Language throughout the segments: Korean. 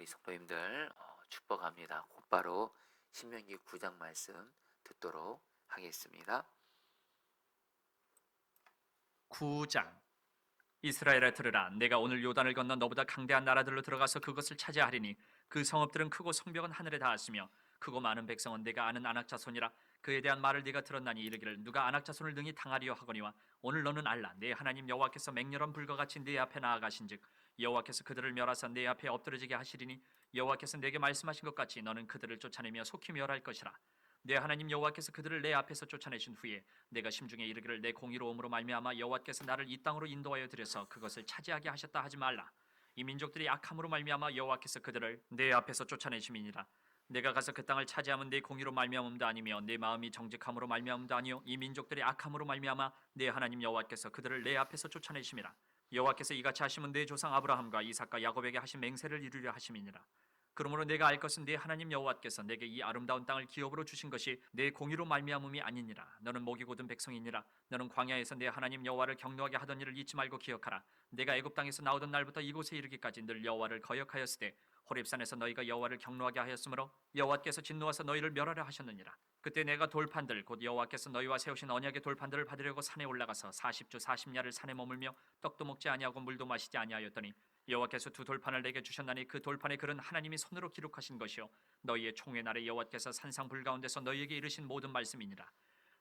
우리 성도님들 축복합니다. 곧바로 신명기 9장 말씀 듣도록 하겠습니다. 9장. 이스라엘아 들으라. 내가 오늘 요단을 건너 너보다 강대한 나라들로 들어가서 그것을 차지하리니 그 성읍들은 크고 성벽은 하늘에 닿았으며 크고 많은 백성은 내가 아는 안악자손이라. 그에 대한 말을 네가 들었나니 이르기를 누가 안악자손을 능히 당하리요 하거니와 오늘 너는 알라. 내 하나님 여호와께서 맹렬한 불과 같이 네 앞에 나아가신즉 여호와께서 그들을 멸하사 네 앞에 엎드러지게 하시리니 여호와께서 내게 말씀하신 것 같이 너는 그들을 쫓아내며 속히 멸할 것이라. 내 하나님 여호와께서 그들을 내 앞에서 쫓아내신 후에 내가 심중에 이르기를 내 공의로움으로 말미암아 여호와께서 나를 이 땅으로 인도하여 들여서 그것을 차지하게 하셨다 하지 말라. 이 민족들이 악함으로 말미암아 여호와께서 그들을 내 앞에서 쫓아내심이니라. 내가 가서 그 땅을 차지하면 내 공의로 말미암음도 아니며 내 마음이 정직함으로 말미암음도 아니요 이 민족들이 악함으로 말미암아 내 하나님 여호와께서 그들을 내 앞에서 쫓아내심이라. 여호와께서 이같이 하시면 내 조상 아브라함과 이삭과 야곱에게 하신 맹세를 이루려 하심이니라. 그러므로 내가 알 것은 네 하나님 여호와께서 내게 이 아름다운 땅을 기업으로 주신 것이 내 공의로 말미암음이 아니니라. 너는 목이 곧은 백성이니라. 너는 광야에서 내 하나님 여호와를 경노하게 하던 일을 잊지 말고 기억하라. 내가 애굽 땅에서 나오던 날부터 이곳에 이르기까지 늘 여호와를 거역하였으되 호렙산에서 너희가 여호와를 경노하게 하였으므로 여호와께서 진노하사 너희를 멸하려 하셨느니라. 그때 내가 돌판들 곧 여호와께서 너희와 세우신 언약의 돌판들을 받으려고 산에 올라가서 40주 40야를 산에 머물며 떡도 먹지 아니하고 물도 마시지 아니하였더니 여호와께서 두 돌판을 내게 주셨나니 그 돌판의 글은 하나님이 손으로 기록하신 것이요 너희의 총회 날에 여호와께서 산상불 가운데서 너희에게 이르신 모든 말씀이니라.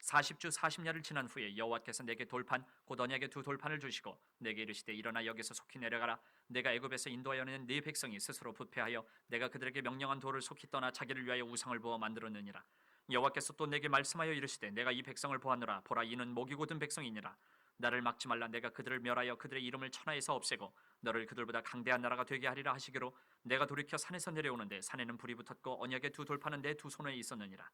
40주 40야를 지난 후에 여호와께서 내게 돌판 곧 언약의 두 돌판을 주시고 내게 이르시되 일어나 여기서 속히 내려가라. 내가 애굽에서 인도하여 낸 네 백성이 스스로 부패하여 내가 그들에게 명령한 돌을 속히 떠나 자기를 위하여 우상을 부어 만들었느니라. 여호와께서 또 내게 말씀하여 이르시되 내가 이 백성을 보았노라. 보라 이는 목이 곧은 백성이니라. 나를 막지 말라. 내가 그들을 멸하여 그들의 이름을 천하에서 없애고 너를 그들보다 강대한 나라가 되게 하리라 하시기로 내가 돌이켜 산에서 내려오는데 산에는 불이 붙었고 언약의 두 돌판은 내 두 손에 있었느니라.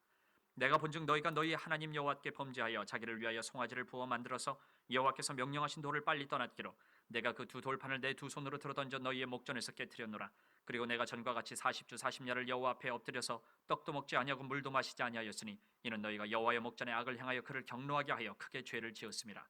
내가 본즉 너희가 너희 하나님 여호와께 범죄하여 자기를 위하여 송아지를 부어 만들어서 여호와께서 명령하신 돌을 빨리 떠났기로 내가 그 두 돌판을 내 두 손으로 들어 던져 너희의 목전에서 깨뜨렸노라. 그리고 내가 전과 같이 40주 40야를 여호와 앞에 엎드려서 떡도 먹지 아니하고 물도 마시지 아니하였으니 이는 너희가 여호와의 목전에 악을 행하여 그를 경노하게 하여 크게 죄를 지었음이라.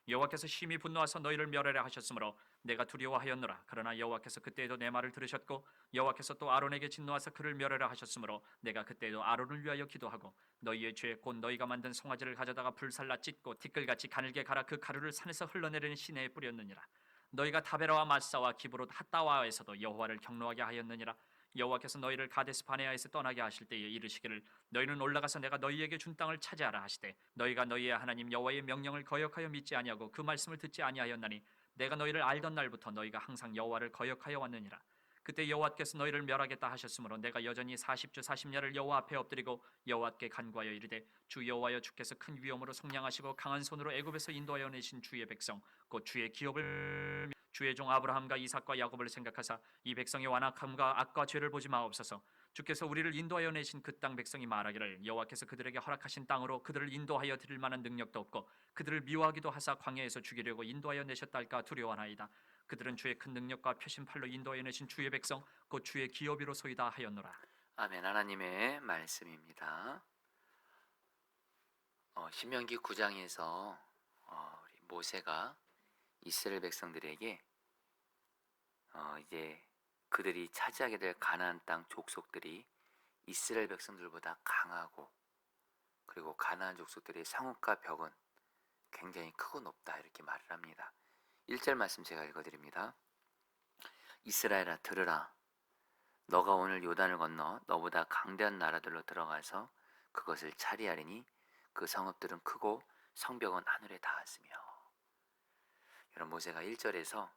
여호와께서 심히 분노하사 너희를 멸하려 하셨으므로 내가 두려워하였노라. 그러나 여호와께서 그때에도 내 말을 들으셨고 여호와께서 또 아론에게 진노하사 그를 멸하려 하셨으므로 내가 그때에도 아론을 위하여 기도하고 너희의 죄 곧 너희가 만든 송아지를 가져다가 불살라 찢고 티끌같이 가늘게 갈아 그 가루를 산에서 흘러내리는 시내에 뿌렸느니라. 너희가 다베라와 마사와 기브롯 핫다와에서도 여호와를 경노하게 하였느니라. 여호와께서 너희를 가데스 바네아에서 떠나게 하실 때에 이르시기를 너희는 올라가서 내가 너희에게 준 땅을 차지하라 하시되 너희가 너희의 하나님 여호와의 명령을 거역하여 믿지 아니하고 그 말씀을 듣지 아니하였나니 내가 너희를 알던 날부터 너희가 항상 여호와를 거역하여 왔느니라. 그때 여호와께서 너희를 멸하겠다 하셨으므로 내가 여전히 40주 40야를 여호와 앞에 엎드리고 여호와께 간구하여 이르되 주 여호와여 주께서 큰 위엄으로 속량하시고 강한 손으로 애굽에서 인도하여 내신 주의 백성 곧 주의 기업을 주의 종 아브라함과 이삭과 야곱을 생각하사 이 백성의 완악함과 악과 죄를 보지 마옵소서. 주께서 우리를 인도하여 내신 그 땅 백성이 말하기를 여호와께서 그들에게 허락하신 땅으로 그들을 인도하여 드릴 만한 능력도 없고 그들을 미워하기도 하사 광야에서 죽이려고 인도하여 내셨다 할까 두려워하나이다. 그들은 주의 큰 능력과 표심팔로 인도하여 내신 주의 백성 곧 주의 기업이로소이다 하였노라. 아멘. 하나님의 말씀입니다. 신명기 9장에서 우리 모세가 이스라엘 백성들에게 이제 그들이 차지하게 될 가나안 땅 족속들이 이스라엘 백성들보다 강하고 그리고 가나안 족속들의 상업과 벽은 굉장히 크고 높다 이렇게 말을 합니다. 1절 말씀 제가 읽어드립니다. 이스라엘아 들으라. 너가 오늘 요단을 건너 너보다 강대한 나라들로 들어가서 그것을 차리하리니 그 성읍들은 크고 성벽은 하늘에 닿았으며. 여러분 모세가 1절에서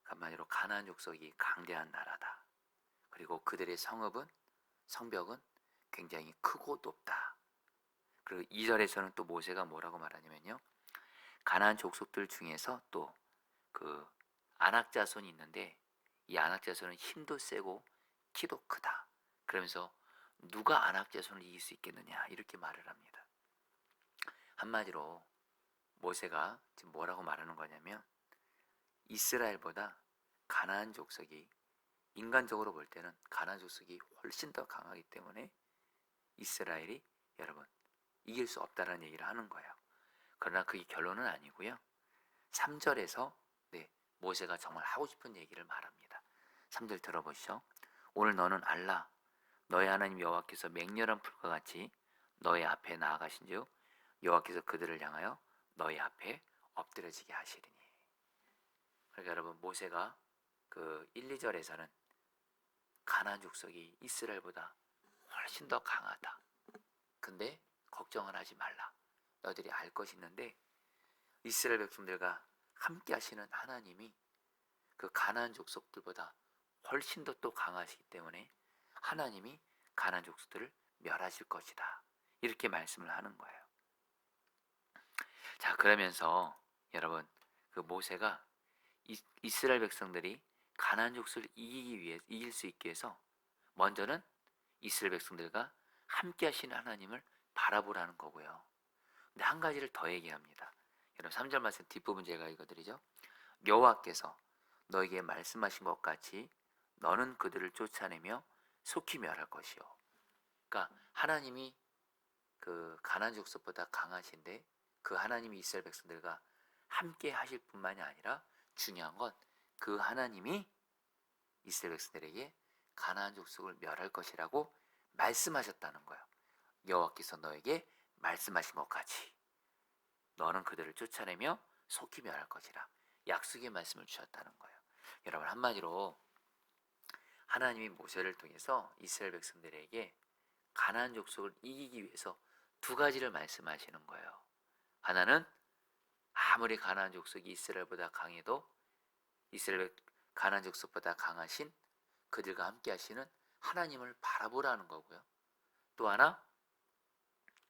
한마디로 가나안 족속이 강대한 나라다. 그리고 그들의 성벽은 굉장히 크고 높다. 그리고 2절에서는 또 모세가 뭐라고 말하냐면요. 가나안 족속들 중에서 또 그 안악자손이 있는데 이 안악자손은 힘도 세고 키도 크다. 그러면서 누가 안악자손을 이길 수 있겠느냐 이렇게 말을 합니다. 한마디로 모세가 지금 뭐라고 말하는 거냐면 이스라엘보다 가나안 족속이 인간적으로 볼 때는 가나안 족속이 훨씬 더 강하기 때문에 이스라엘이 여러분 이길 수 없다는 얘기를 하는 거예요. 그러나 그게 결론은 아니고요. 3절에서 모세가 정말 하고 싶은 얘기를 말합니다. 3절 들어보시죠. 오늘 너는 알라. 너의 하나님 여호와께서 맹렬한 불과 같이 너의 앞에 나아가신즉 여호와께서 그들을 향하여 너희 앞에 엎드려지게 하시리니. 그러니까 여러분, 모세가 그 1, 2절에서는 가나안 족속이 이스라엘보다 훨씬 더 강하다. 근데 걱정은 하지 말라. 너희들이 알 것이 있는데 이스라엘 백성들과 함께 하시는 하나님이 그 가나안 족속들보다 훨씬 더 또 강하시기 때문에 하나님이 가나안 족속들을 멸하실 것이다. 이렇게 말씀을 하는 거예요. 자, 그러면서 여러분, 그 모세가 이스라엘 백성들이 가나안 족속을 이길 수 있게 해서 먼저는 이스라엘 백성들과 함께 하시는 하나님을 바라보라는 거고요. 근데 한 가지를 더 얘기합니다. 여러분 3절 말씀 뒷부분 제가 읽어드리죠. 여호와께서 너에게 말씀하신 것 같이 너는 그들을 쫓아내며 속히 멸할 것이요. 그러니까 하나님이 그 가나안 족속보다 강하신데 그 하나님이 이스라엘 백성들과 함께 하실 뿐만이 아니라 중요한 건 그 하나님이 이스라엘 백성들에게 가나안 족속을 멸할 것이라고 말씀하셨다는 거예요. 여호와께서 너에게 말씀하신 것 같이 너는 그들을 쫓아내며 속히 멸할 것이라 약속의 말씀을 주셨다는 거예요. 여러분, 한마디로 하나님이 모세를 통해서 이스라엘 백성들에게 가나안 족속을 이기기 위해서 두 가지를 말씀하시는 거예요. 하나는 아무리 가나안 족속이 이스라엘보다 강해도 이스라엘 가나안 족속보다 강하신 그들과 함께 하시는 하나님을 바라보라는 거고요. 또 하나,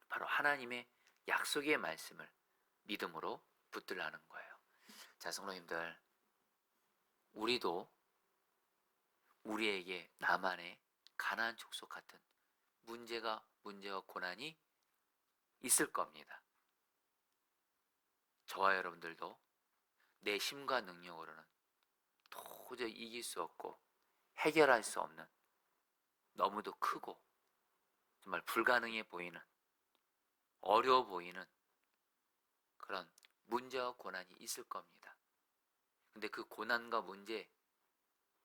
바로 하나님의 약속의 말씀을 믿음으로 붙들라는 거예요. 자, 성도님들, 우리도 우리에게 나만의 가나안 족속 같은 문제와 고난이 있을 겁니다. 저와 여러분들도 내 힘과 능력으로는 도저히 이길 수 없고 해결할 수 없는, 너무도 크고 정말 불가능해 보이는, 어려워 보이는 그런 문제와 고난이 있을 겁니다. 근데 그 고난과 문제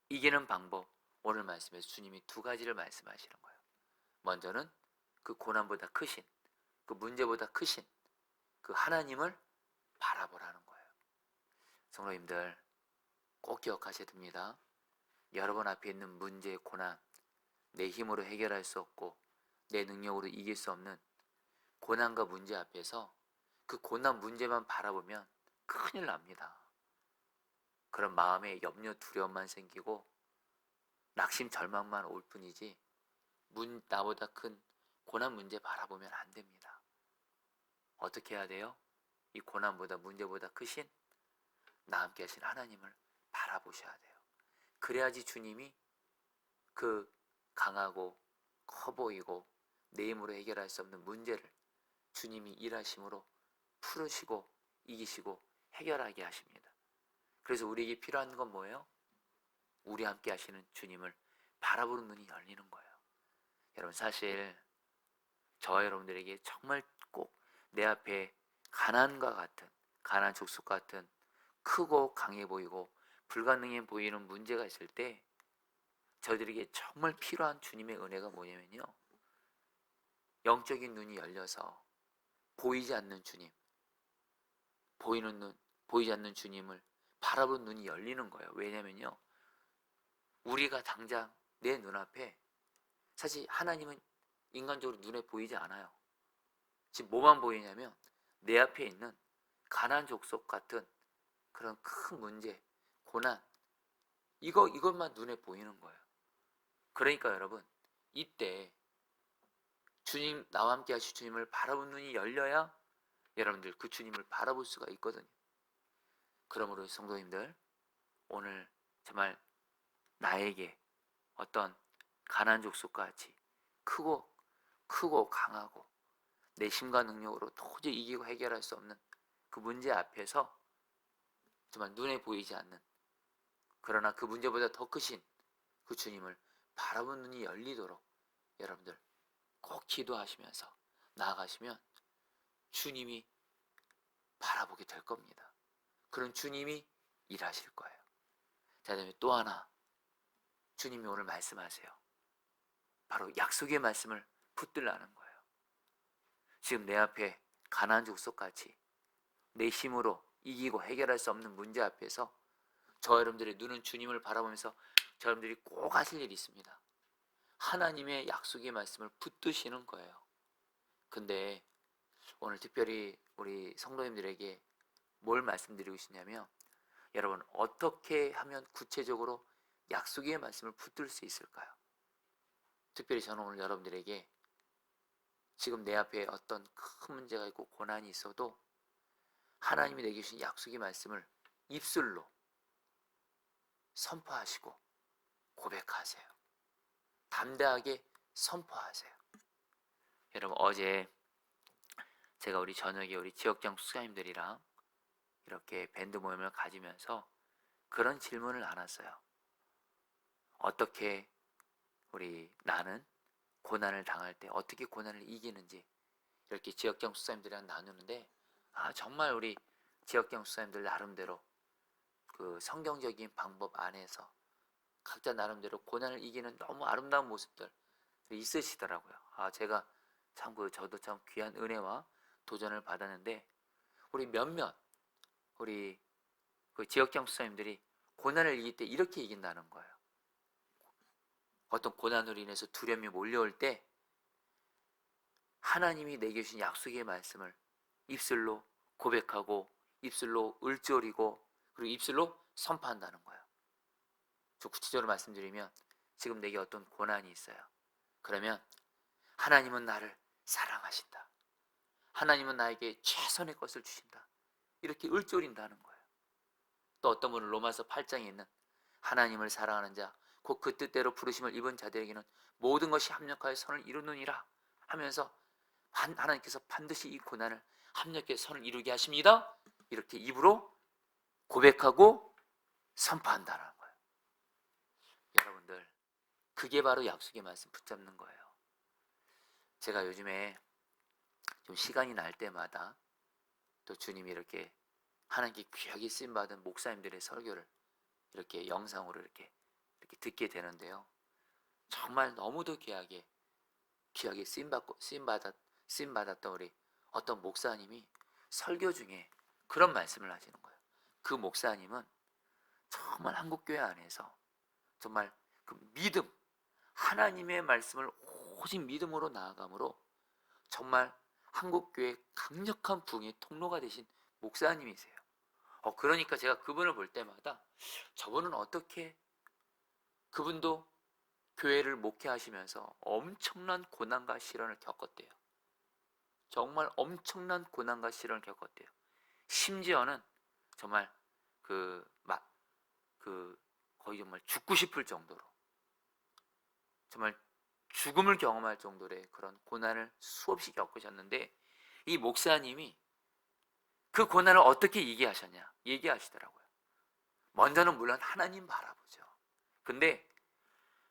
이기는 방법, 오늘 말씀에서 주님이 두 가지를 말씀하시는 거예요. 먼저는 그 고난보다 크신, 그 문제보다 크신 그 하나님을 바라보라는 거예요. 성도님들, 꼭 기억하셔야 됩니다. 여러분 앞에 있는 문제, 고난, 내 힘으로 해결할 수 없고 내 능력으로 이길 수 없는 고난과 문제 앞에서 그 고난 문제만 바라보면 큰일 납니다. 그런 마음에 염려, 두려움만 생기고 낙심, 절망만 올 뿐이지 나보다 큰 고난 문제 바라보면 안 됩니다. 어떻게 해야 돼요? 이 고난보다 문제보다 크신 나 함께 하신 하나님을 바라보셔야 돼요. 그래야지 주님이 그 강하고 커 보이고 내 힘으로 해결할 수 없는 문제를 주님이 일하심으로 풀으시고 이기시고 해결하게 하십니다. 그래서 우리에게 필요한 건 뭐예요? 우리 함께 하시는 주님을 바라보는 눈이 열리는 거예요. 여러분, 사실 저와 여러분들에게 정말 꼭 내 앞에 가난과 같은, 가난 족속 같은 크고 강해 보이고 불가능해 보이는 문제가 있을 때 저희들에게 정말 필요한 주님의 은혜가 뭐냐면요, 영적인 눈이 열려서 보이지 않는 주님, 보이지 않는 주님을 바라보는 눈이 열리는 거예요. 왜냐면요, 우리가 당장 내 눈앞에, 사실 하나님은 인간적으로 눈에 보이지 않아요. 지금 뭐만 보이냐면 내 앞에 있는 가난 족속 같은 그런 큰 문제, 고난, 이것만 눈에 보이는 거예요. 그러니까 여러분, 이때 주님, 나와 함께 하실 주님을 바라보는 눈이 열려야 여러분들 그 주님을 바라볼 수가 있거든요. 그러므로 성도님들, 오늘 정말 나에게 어떤 가난 족속과 같이 크고 강하고 내 힘과 능력으로 도저히 이기고 해결할 수 없는 그 문제 앞에서 정말 눈에 보이지 않는, 그러나 그 문제보다 더 크신 그 주님을 바라보는 눈이 열리도록 여러분들 꼭 기도하시면서 나아가시면 주님이 바라보게 될 겁니다. 그런 주님이 일하실 거예요. 자, 그다음에 또 하나, 주님이 오늘 말씀하세요. 바로 약속의 말씀을 붙들라는 거예요. 지금 내 앞에 가나안 족속같이 내 힘으로 이기고 해결할 수 없는 문제 앞에서 저 여러분들의 눈은 주님을 바라보면서 저 여러분들이 꼭 하실 일이 있습니다. 하나님의 약속의 말씀을 붙드시는 거예요. 근데 오늘 특별히 우리 성도님들에게 뭘 말씀드리고 싶냐면, 여러분 어떻게 하면 구체적으로 약속의 말씀을 붙들 수 있을까요? 특별히 저는 오늘 여러분들에게 지금 내 앞에 어떤 큰 문제가 있고 고난이 있어도 하나님이 내게 주신 약속의 말씀을 입술로 선포하시고 고백하세요. 담대하게 선포하세요. 여러분 어제 제가 우리 저녁에 우리 지역장 수사님들이랑 이렇게 밴드 모임을 가지면서 그런 질문을 나눴어요. 어떻게 나는 고난을 당할 때 어떻게 고난을 이기는지 이렇게 지역장 수사님들이랑 나누는데, 정말 우리 지역장 수사님들 나름대로 그 성경적인 방법 안에서 각자 나름대로 고난을 이기는 너무 아름다운 모습들 있으시더라고요. 제가 참 저도 참 귀한 은혜와 도전을 받았는데, 우리 우리 그 지역장 수사님들이 고난을 이길 때 이렇게 이긴다는 거예요. 어떤 고난으로 인해서 두려움이 몰려올 때 하나님이 내게 주신 약속의 말씀을 입술로 고백하고 입술로 을조리고 그리고 입술로 선포한다는 거예요. 저 구체적으로 말씀드리면, 지금 내게 어떤 고난이 있어요. 그러면 하나님은 나를 사랑하신다. 하나님은 나에게 최선의 것을 주신다. 이렇게 을조린다는 거예요. 또 어떤 분은 로마서 8장에 있는 하나님을 사랑하는 자 곧 그 뜻대로 부르심을 입은 자들에게는 모든 것이 합력하여 선을 이루느니라 하면서 하나님께서 반드시 이 고난을 합력해서 선을 이루게 하십니다. 이렇게 입으로 고백하고 선포한다는 거예요. 여러분들 그게 바로 약속의 말씀 붙잡는 거예요. 제가 요즘에 좀 시간이 날 때마다 또 주님이 이렇게 하나님께 귀하게 쓰임받은 목사님들의 설교를 이렇게 영상으로 이렇게 듣게 되는데요. 정말 너무도 귀하게 쓰임받았던 우리 어떤 목사님이 설교 중에 그런 말씀을 하시는 거예요. 그 목사님은 정말 한국교회 안에서 정말 그 믿음, 하나님의 말씀을 오직 믿음으로 나아감으로 정말 한국교회 강력한 부흥의 통로가 되신 목사님이세요. 그러니까 제가 그분을 볼 때마다 저분은 어떻게, 그분도 교회를 목회하시면서 엄청난 고난과 시련을 겪었대요. 정말 엄청난 고난과 시련을 겪었대요. 심지어는 정말 거의 정말 죽고 싶을 정도로, 정말 죽음을 경험할 정도의 그런 고난을 수없이 겪으셨는데, 이 목사님이 그 고난을 어떻게 얘기하시더라고요. 먼저는 물론 하나님 바라보죠. 근데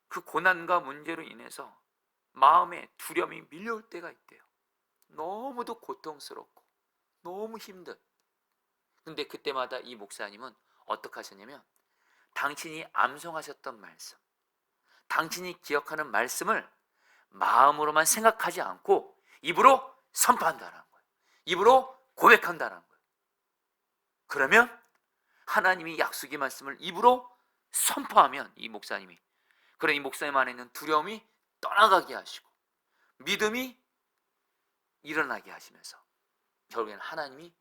그 고난과 문제로 인해서 마음에 두려움이 밀려올 때가 있대요. 너무도 고통스럽고 너무 힘든. 근데 그때마다 이 목사님은 어떻게 하셨냐면, 당신이 암송하셨던 말씀, 당신이 기억하는 말씀을 마음으로만 생각하지 않고 입으로 선포한다는 거예요. 입으로 고백한다는 거예요. 그러면 하나님이 약속의 말씀을 입으로 선포하면 이 목사님 안에 있는 두려움이 떠나가게 하시고 믿음이 일어나게 하시면서 결국엔 하나님이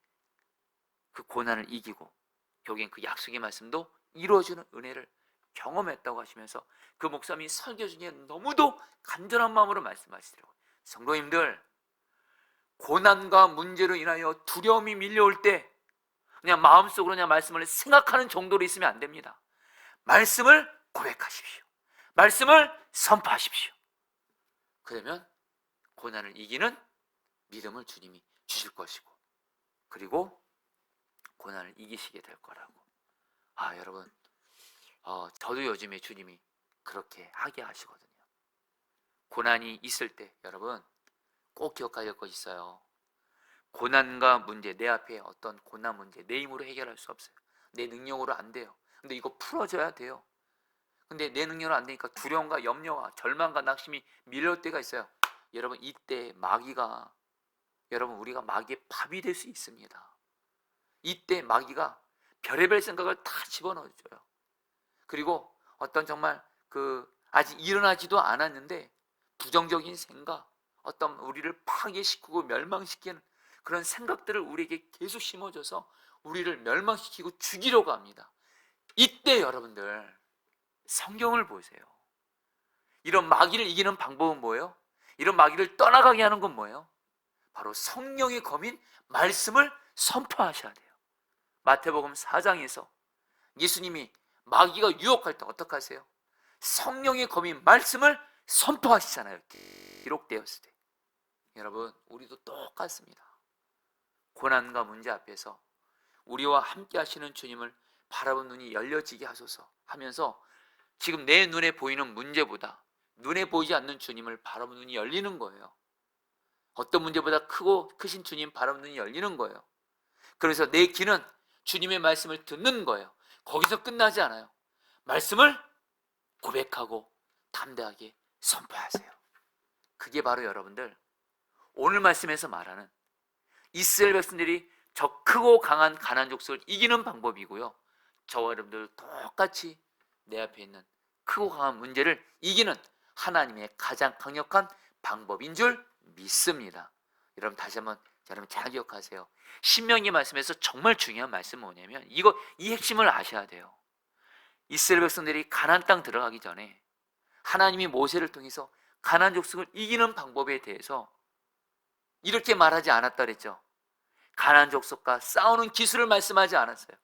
그 고난을 이기고 결국엔 그 약속의 말씀도 이루어지는 은혜를 경험했다고 하시면서 그 목사님이 설교 중에 너무도 간절한 마음으로 말씀하시더라고요. 성도님들, 고난과 문제로 인하여 두려움이 밀려올 때 그냥 마음속으로 그냥 말씀을 생각하는 정도로 있으면 안 됩니다. 말씀을 고백하십시오. 말씀을 선포하십시오. 그러면 고난을 이기는 믿음을 주님이 주실 것이고, 그리고 고난을 이기시게 될 거라고. 여러분, 저도 요즘에 주님이 그렇게 하게 하시거든요. 고난이 있을 때 여러분 꼭 기억해야 될 것이 있어요. 고난과 문제, 내 앞에 어떤 고난 문제 내 힘으로 해결할 수 없어요. 내 능력으로 안 돼요. 근데 이거 풀어줘야 돼요. 근데 내 능력으로 안 되니까 두려움과 염려와 절망과 낙심이 밀려올 때가 있어요. 여러분, 이때 마귀가, 여러분, 우리가 마귀의 밥이 될 수 있습니다. 이때 마귀가 별의별 생각을 다 집어넣어줘요. 그리고 어떤 정말 아직 일어나지도 않았는데 부정적인 생각, 어떤 우리를 파괴시키고 멸망시키는 그런 생각들을 우리에게 계속 심어줘서 우리를 멸망시키고 죽이려고 합니다. 이때 여러분들 성경을 보세요. 이런 마귀를 이기는 방법은 뭐예요? 이런 마귀를 떠나가게 하는 건 뭐예요? 바로 성령의 검인 말씀을 선포하셔야 돼요. 마태복음 4장에서 예수님이 마귀가 유혹할 때 어떻게 하세요? 성령의 검인 말씀을 선포하시잖아요. 기록되었을 때. 여러분, 우리도 똑같습니다. 고난과 문제 앞에서 우리와 함께 하시는 주님을 바라본 눈이 열려지게 하소서 하면서 지금 내 눈에 보이는 문제보다 눈에 보이지 않는 주님을 바라본 눈이 열리는 거예요. 어떤 문제보다 크신 주님 바라본 눈이 열리는 거예요. 그래서 내 귀는 주님의 말씀을 듣는 거예요. 거기서 끝나지 않아요. 말씀을 고백하고 담대하게 선포하세요. 그게 바로 여러분들 오늘 말씀에서 말하는 이스라엘 백성들이 저 크고 강한 가나안 족속을 이기는 방법이고요. 저와 여러분들 똑같이 내 앞에 있는 크고 강한 문제를 이기는 하나님의 가장 강력한 방법인 줄 믿습니다. 여러분, 다시 한번 여러분 잘 기억하세요. 신명기 말씀에서 정말 중요한 말씀은 뭐냐면 이 핵심을 아셔야 돼요. 이스라엘 백성들이 가나안 땅 들어가기 전에 하나님이 모세를 통해서 가나안 족속을 이기는 방법에 대해서 이렇게 말하지 않았다 그랬죠. 가나안 족속과 싸우는 기술을 말씀하지 않았어요.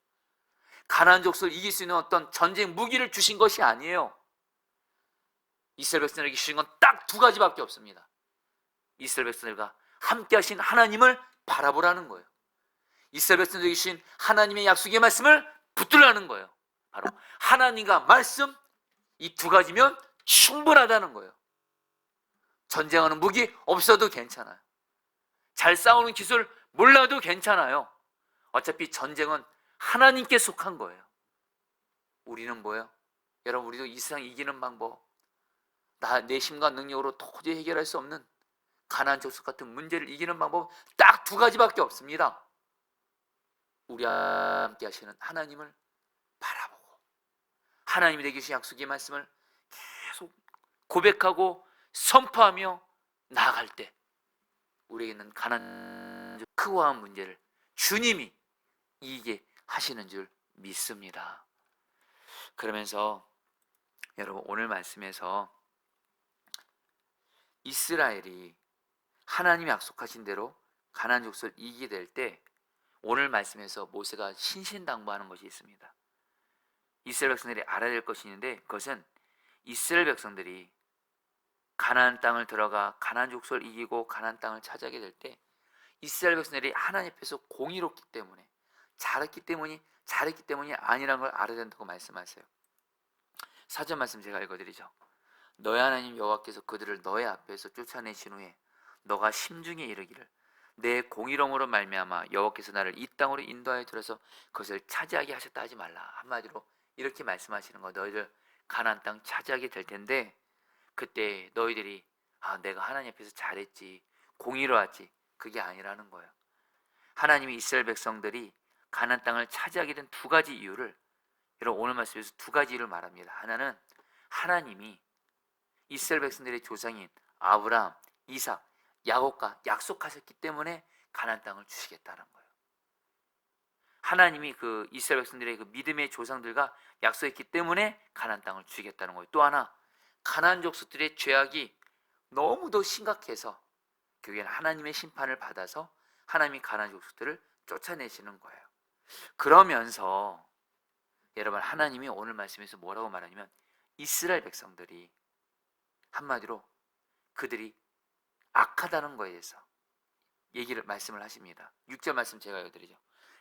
가나안 족속을 이길 수 있는 어떤 전쟁 무기를 주신 것이 아니에요. 이스라엘 백성들에게 주신 건 딱 두 가지밖에 없습니다. 이스라엘 백성들과 함께 하신 하나님을 바라보라는 거예요. 이스라엘 백성들에게 주신 하나님의 약속의 말씀을 붙들라는 거예요. 바로 하나님과 말씀, 이 두 가지면 충분하다는 거예요. 전쟁하는 무기 없어도 괜찮아요. 잘 싸우는 기술 몰라도 괜찮아요. 어차피 전쟁은 하나님께 속한 거예요. 우리는 뭐예요? 여러분, 우리도 이 세상 이기는 방법, 내 힘과 능력으로 도저히 해결할 수 없는 가나안 족속 같은 문제를 이기는 방법 딱 두 가지밖에 없습니다. 우리와 함께 하시는 하나님을 바라보고 하나님이 내게 주신 약속의 말씀을 계속 고백하고 선포하며 나아갈 때 우리에게 있는 가난한 크고 강한 문제를 주님이 이기게 하시는 줄 믿습니다. 그러면서 여러분, 오늘 말씀에서 이스라엘이 하나님이 약속하신 대로 가나안 족속을 이기게 될 때 오늘 말씀에서 모세가 신신당부하는 것이 있습니다. 이스라엘 백성들이 알아야 될 것이 있는데 그것은 이스라엘 백성들이 가나안 땅을 들어가 가나안 족속을 이기고 가나안 땅을 차지하게 될 때 이스라엘 백성들이 하나님 앞에서 공의롭기 때문에 잘했기 때문이 아니라는 걸 알아야 된다고 말씀하세요. 사전 말씀 제가 읽어드리죠. 너의 하나님 여호와께서 그들을 너의 앞에서 쫓아내신 후에 너가 심중에 이르기를 내 공의로움으로 말미암아 여호와께서 나를 이 땅으로 인도하여 들어서 그것을 차지하게 하셨다 하지 말라. 한마디로 이렇게 말씀하시는 거, 너희들 가나안 땅 차지하게 될 텐데 그때 너희들이 내가 하나님 앞에서 잘했지, 공의로웠지, 그게 아니라는 거예요. 하나님이 이스라엘 백성들이 가나안 땅을 차지하게 된 두 가지 이유를 여러분 오늘 말씀에서 두 가지 이유를 말합니다. 하나는 하나님이 이스라엘 백성들의 조상인 아브라함, 이삭, 야곱과 약속하셨기 때문에 가나안 땅을 주시겠다는 거예요. 하나님이 이스라엘 백성들의 믿음의 조상들과 약속했기 때문에 가나안 땅을 주시겠다는 거예요. 또 하나, 가나안 족속들의 죄악이 너무도 심각해서 결국에는 하나님의 심판을 받아서 하나님이 가나안 족속들을 쫓아내시는 거예요. 그러면서 여러분, 하나님이 오늘 말씀에서 뭐라고 말하냐면 이스라엘 백성들이 한마디로 그들이 악하다는 거에 대해서 말씀을 하십니다. 6절 말씀 제가 읽어드리죠.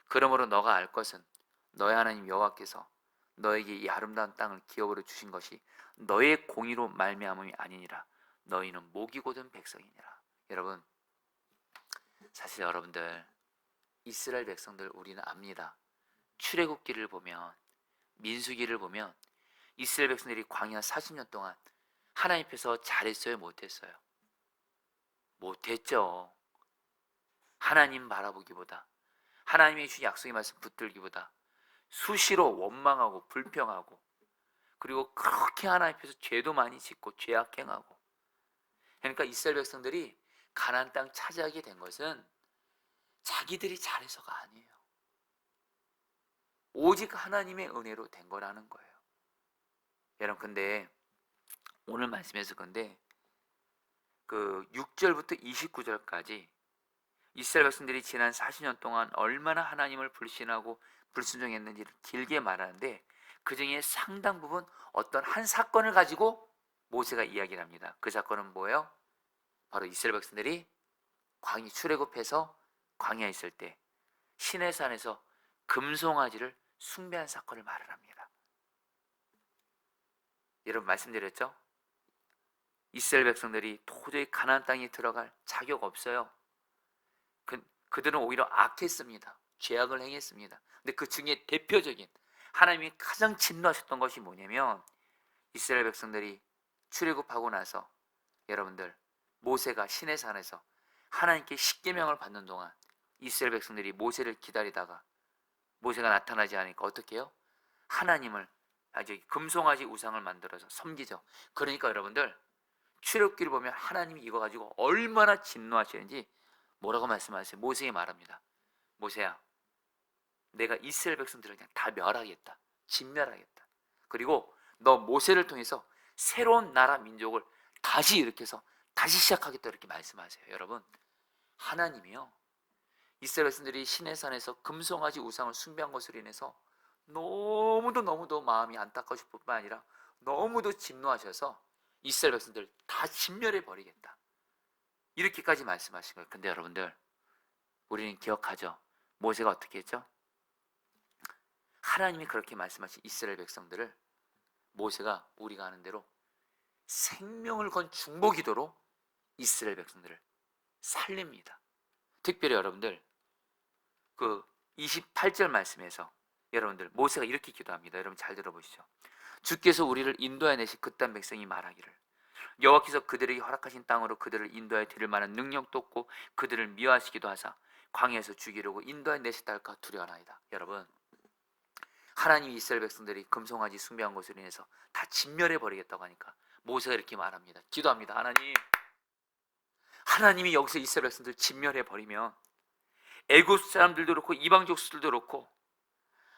그러므로 너가 알 것은 너의 하나님 여호와께서 너에게 이 아름다운 땅을 기업으로 주신 것이 너의 공의로 말미암음이 아니니라. 너희는 목이 곧은 백성이니라. 여러분, 사실 여러분들 이스라엘 백성들 우리는 압니다. 출애굽기를 보면 민수기를 보면 이스라엘 백성들이 광야 40년 동안 하나님 앞에서 잘했어요, 못했어요? 못했죠. 하나님 바라보기보다, 하나님의 주신 약속의 말씀 붙들기보다 수시로 원망하고 불평하고, 그리고 그렇게 하나님 앞에서 죄도 많이 짓고 죄악행하고. 그러니까 이스라엘 백성들이 가나안 땅 차지하게 된 것은 자기들이 잘해서가 아니에요. 오직 하나님의 은혜로 된 거라는 거예요. 여러분, 근데 오늘 말씀에서 근데 그 6절부터 29절까지 이스라엘 백성들이 지난 40년 동안 얼마나 하나님을 불신하고 불순종했는지를 길게 말하는데, 그 중에 상당 부분 어떤 한 사건을 가지고 모세가 이야기를 합니다. 그 사건은 뭐예요? 바로 이스라엘 백성들이 광야 출애굽해서 광야에 있을 때 시내산에서 금송아지를 숭배한 사건을 말을 합니다. 여러분, 말씀드렸죠? 이스라엘 백성들이 도저히 가나안 땅에 들어갈 자격 없어요. 그들은 오히려 악했습니다. 죄악을 행했습니다. 근데 그 중에 대표적인, 하나님이 가장 진노하셨던 것이 뭐냐면, 이스라엘 백성들이 출애굽하고 나서 여러분들, 모세가 시내산에서 하나님께 십계명을 받는 동안 이스라엘 백성들이 모세를 기다리다가 모세가 나타나지 않으니까 어떻게 해요? 하나님을 아주 금송아지 우상을 만들어서 섬기죠. 그러니까 여러분들, 출애굽기를 보면 하나님이 이거 가지고 얼마나 진노하시는지 뭐라고 말씀하세요? 모세에게 말합니다. 모세야, 내가 이스라엘 백성들을 그냥 다 멸하겠다. 진멸하겠다. 그리고 너 모세를 통해서 새로운 나라 민족을 다시 일으켜서 다시 시작하겠다, 이렇게 말씀하세요. 여러분, 하나님이요, 이스라엘 백성들이 시내산에서 금송아지 우상을 숭배한 것으로 인해서 너무도 마음이 안타까우실 뿐만 아니라 너무도 진노하셔서 이스라엘 백성들 다 진멸해 버리겠다, 이렇게까지 말씀하신 거예요. 근데 여러분들, 우리는 기억하죠? 모세가 어떻게 했죠? 하나님이 그렇게 말씀하신 이스라엘 백성들을 모세가 우리가 아는 대로 생명을 건 중보기도로 이스라엘 백성들을 살립니다. 특별히 여러분들, 그 28절 말씀에서 여러분들, 모세가 이렇게 기도합니다. 여러분 잘 들어보시죠. 주께서 우리를 인도해 내신 그 땅 백성이 말하기를, 여호와께서 그들에게 허락하신 땅으로 그들을 인도해 드릴 만한 능력도 없고 그들을 미워하시기도 하사 광야에서 죽이려고 인도해 내셨다 할까 두려워하나이다. 여러분, 하나님이 이스라엘 백성들이 금송아지 숭배한 것으로 인해서 다 진멸해 버리겠다고 하니까 모세가 이렇게 말합니다. 기도합니다. 하나님이 여기서 이스라엘 백성들 진멸해 버리면 애굽 사람들도 그렇고 이방 족속들도 그렇고,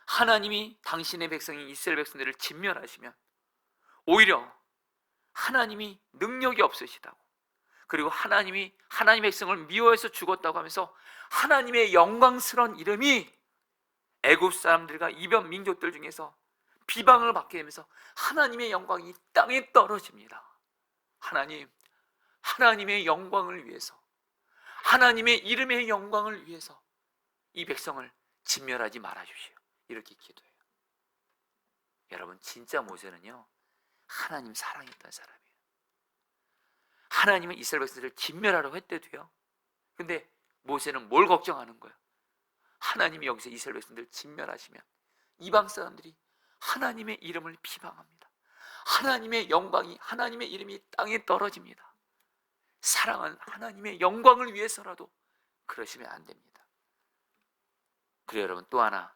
하나님이 당신의 백성인 이스라엘 백성들을 진멸하시면 오히려 하나님이 능력이 없으시다고, 그리고 하나님이 하나님의 백성을 미워해서 죽었다고 하면서 하나님의 영광스러운 이름이 애굽 사람들과 이방 민족들 중에서 비방을 받게 되면서 하나님의 영광이 이 땅에 떨어집니다. 하나님의 영광을 위해서, 하나님의 이름의 영광을 위해서 이 백성을 진멸하지 말아 주시오, 이렇게 기도해요. 여러분, 진짜 모세는요, 하나님 사랑했던 사람이에요. 하나님은 이스라엘 백성들을 진멸하려고 했대도요, 근데 모세는 뭘 걱정하는 거예요? 하나님이 여기서 이스라엘 백성들을 진멸하시면 이방 사람들이 하나님의 이름을 비방합니다. 하나님의 영광이, 하나님의 이름이 땅에 떨어집니다. 사랑하는 하나님의 영광을 위해서라도 그러시면 안 됩니다. 그리고 여러분, 또 하나,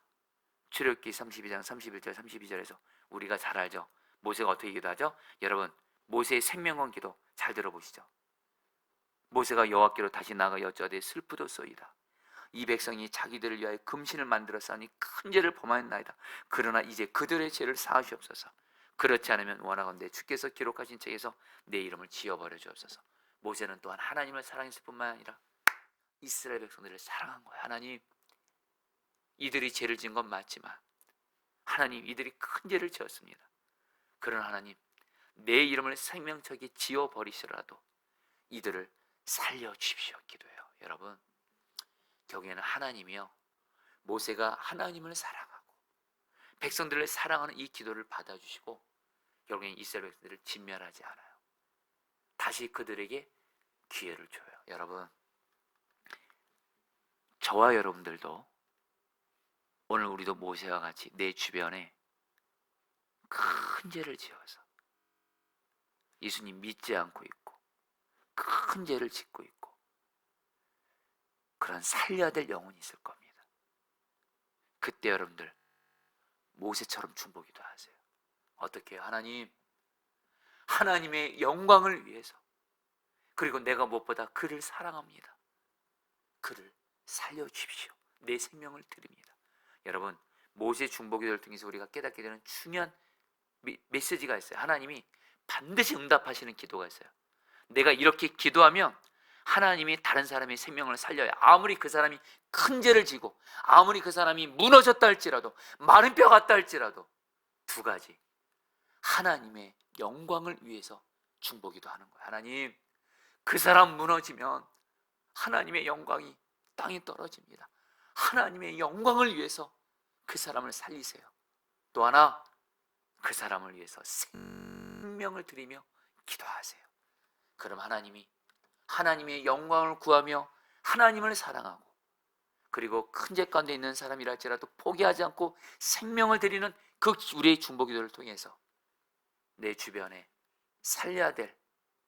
출애굽기 32장 31절 32절에서 우리가 잘 알죠? 모세가 어떻게 기도하죠? 여러분, 모세의 생명건 기도 잘 들어보시죠. 모세가 여호와께로 다시 나아가 여짜오되 슬프도소이다. 이 백성이 자기들을 위하여 금신을 만들어 싸니 큰 죄를 범하였나이다. 그러나 이제 그들의 죄를 사하시옵소서. 그렇지 않으면 원하건대 주께서 기록하신 책에서 내 이름을 지워버려 주옵소서. 모세는 또한 하나님을 사랑했을 뿐만 아니라 이스라엘 백성들을 사랑한 거예요. 하나님, 이들이 죄를 지은 건 맞지만 하나님, 이들이 큰 죄를 지었습니다. 그러나 하나님, 내 이름을 생명책에 지워버리시더라도 이들을 살려주십시오 기도해요. 여러분, 결국에는 하나님이요, 모세가 하나님을 사랑하고 백성들을 사랑하는 이 기도를 받아주시고 결국엔 이스라엘 백성들을 진멸하지 않아요. 다시 그들에게 기회를 줘요. 여러분, 저와 여러분들도 오늘 우리도 모세와 같이 내 주변에 큰 죄를 지어서 예수님 믿지 않고 있고 큰 죄를 짓고 있고 그런 살려야 될 영혼이 있을 겁니다. 그때 여러분들 모세처럼 중보기도 하세요. 어떻게 해요? 하나님, 하나님의 영광을 위해서, 그리고 내가 무엇보다 그를 사랑합니다. 그를 살려주십시오. 내 생명을 드립니다. 여러분, 모세 중보기도를 통해서 우리가 깨닫게 되는 중요한 메시지가 있어요. 하나님이 반드시 응답하시는 기도가 있어요. 내가 이렇게 기도하면 하나님이 다른 사람의 생명을 살려요. 아무리 그 사람이 큰 죄를 지고 아무리 그 사람이 무너졌다 할지라도 마른 뼈 같다 할지라도 두 가지, 하나님의 영광을 위해서 중보기도 하는 거예요. 하나님, 그 사람 무너지면 하나님의 영광이 땅에 떨어집니다. 하나님의 영광을 위해서 그 사람을 살리세요. 또 하나, 그 사람을 위해서 생명을 드리며 기도하세요. 그럼 하나님이 하나님의 영광을 구하며 하나님을 사랑하고, 그리고 큰 죄 가운데 있는 사람이라 할지라도 포기하지 않고 생명을 드리는 그 우리의 중보기도를 통해서 내 주변에 살려야 될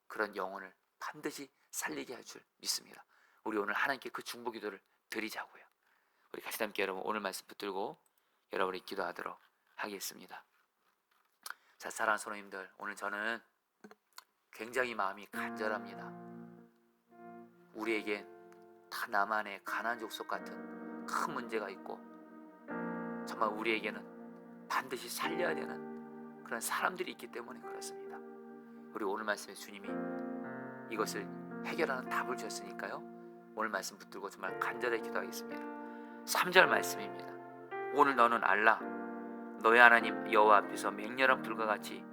그런 영혼을 반드시 살리게 할 줄 믿습니다. 우리 오늘 하나님께 그 중보기도를 드리자고요. 우리 같이 함께 여러분 오늘 말씀 붙들고 여러분이 기도하도록 하겠습니다. 자, 사랑하는 성도님들, 오늘 저는 굉장히 마음이 간절합니다. 우리에게 다 나만의 가나안 족속 같은 큰 문제가 있고, 정말 우리에게는 반드시 살려야 되는 그런 사람들이 있기 때문에 그렇습니다. 우리 오늘 말씀에 주님이 이것을 해결하는 답을 주셨으니까요, 오늘 말씀 붙들고 정말 간절히 기도하겠습니다. 3절 말씀입니다. 오늘 너는 알라, 너의 하나님 여호와 앞에서 맹렬한 불과 같이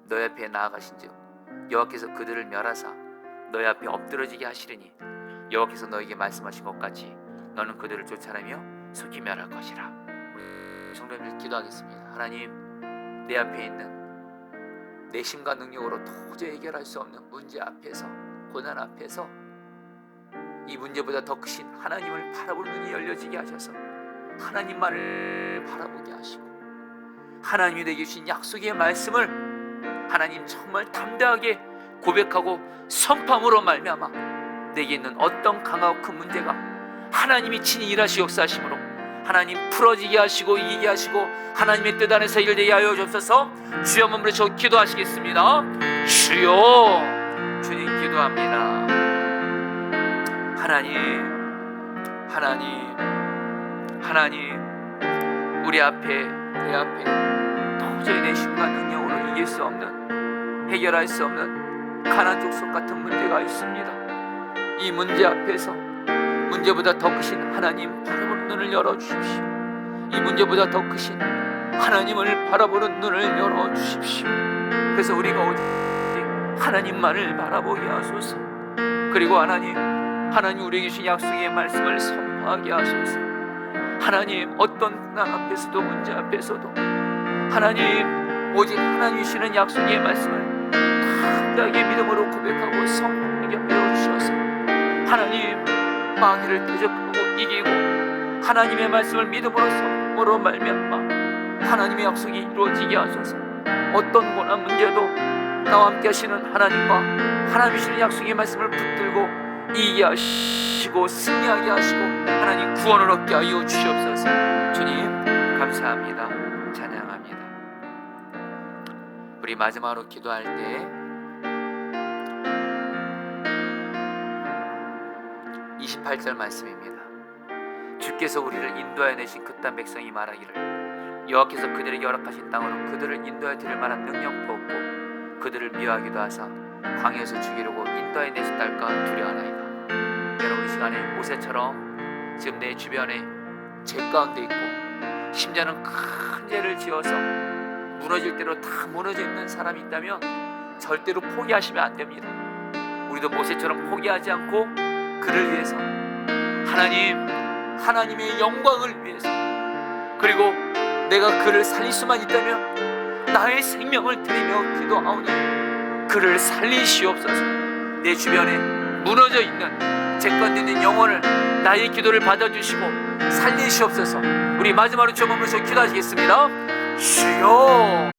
너희 앞에 나아가신즉 여호와께서 그들을 멸하사 너희 앞에 엎드러지게 하시리니 여호와께서 너에게 말씀하신 것 같이 너는 그들을 쫓아내며 속히 멸할 것이라. 우리 성도님들 기도하겠습니다. 하나님, 내 앞에 있는 내 힘과 능력으로 도저히 해결할 수 없는 문제 앞에서, 고난 앞에서 이 문제보다 더 크신 하나님을 바라보는 눈이 열려지게 하셔서 하나님만을 바라보게 하시고, 하나님이 내게 주신 약속의 말씀을 하나님 정말 담대하게 고백하고 선포함으로 말미암아 내게 있는 어떤 강하고 큰 문제가 하나님이 친히 일하시고 역사하심으로 하나님 풀어지게 하시고 이기게 하시고 하나님의 뜻 안에서 일되게 하여 주옵소서. 주여 한번 부르시고 기도하시겠습니다. 주여, 주님 기도합니다. 하나님, 우리 앞에, 내 앞에 도저히 내 힘과 능력으로 이길 수 없는, 해결할 수 없는 가나안 족속 같은 문제가 있습니다. 이 문제 앞에서 문제보다 더 크신 하나님 바라보는 눈을 열어주십시오. 이 문제보다 더 크신 하나님을 바라보는 눈을 열어주십시오. 그래서 우리가 오직 하나님만을 바라보게 하소서. 그리고 하나님 우리에게 주신 약속의 말씀을 선포하게 하소서. 하나님, 어떤 고난 앞에서도 문제 앞에서도 하나님, 오직 하나님 주시는 약속의 말씀을 담대하게 믿음으로 고백하고 선포하게 하여 주셔서 하나님, 마귀를 대적하고 이기고 하나님의 말씀을 믿음으로 선포로 말미암아 하나님의 약속이 이루어지게 하소서. 어떤 고난 문제도 나와 함께 하시는 하나님과 하나님 주시는 약속의 말씀을 붙들고 이기게 하시고 승리하게 하시고 하나님 구원을 얻게 하여 주시옵소서. 주님 감사합니다. 찬양합니다. 우리 마지막으로 기도할 때 28절 말씀입니다. 주께서 우리를 인도하여 내신 그 땅 백성이 말하기를 여호와께서 그들에게 허락하신 땅으로 그들을 인도하여 드릴 만한 능력도 없고 그들을 미워하기도 하사 광야에서 죽이려고 인도하여 내신 딸까 두려워하나이다. 여러분, 이 시간에 모세처럼 지금 내 주변에 죄 가운데 있고 심지어는 큰 죄를 지어서 무너질 대로 다 무너져 있는 사람이 있다면 절대로 포기하시면 안 됩니다. 우리도 모세처럼 포기하지 않고 그를 위해서, 하나님의 영광을 위해서, 그리고 내가 그를 살릴 수만 있다면 나의 생명을 드리며 기도하오니 그를 살리시옵소서. 내 주변에 무너져 있는 제 가운데 있는 영혼을 나의 기도를 받아주시고 살리시옵소서. 우리 마지막으로 주여 머물러서 기도하시겠습니다. 주여.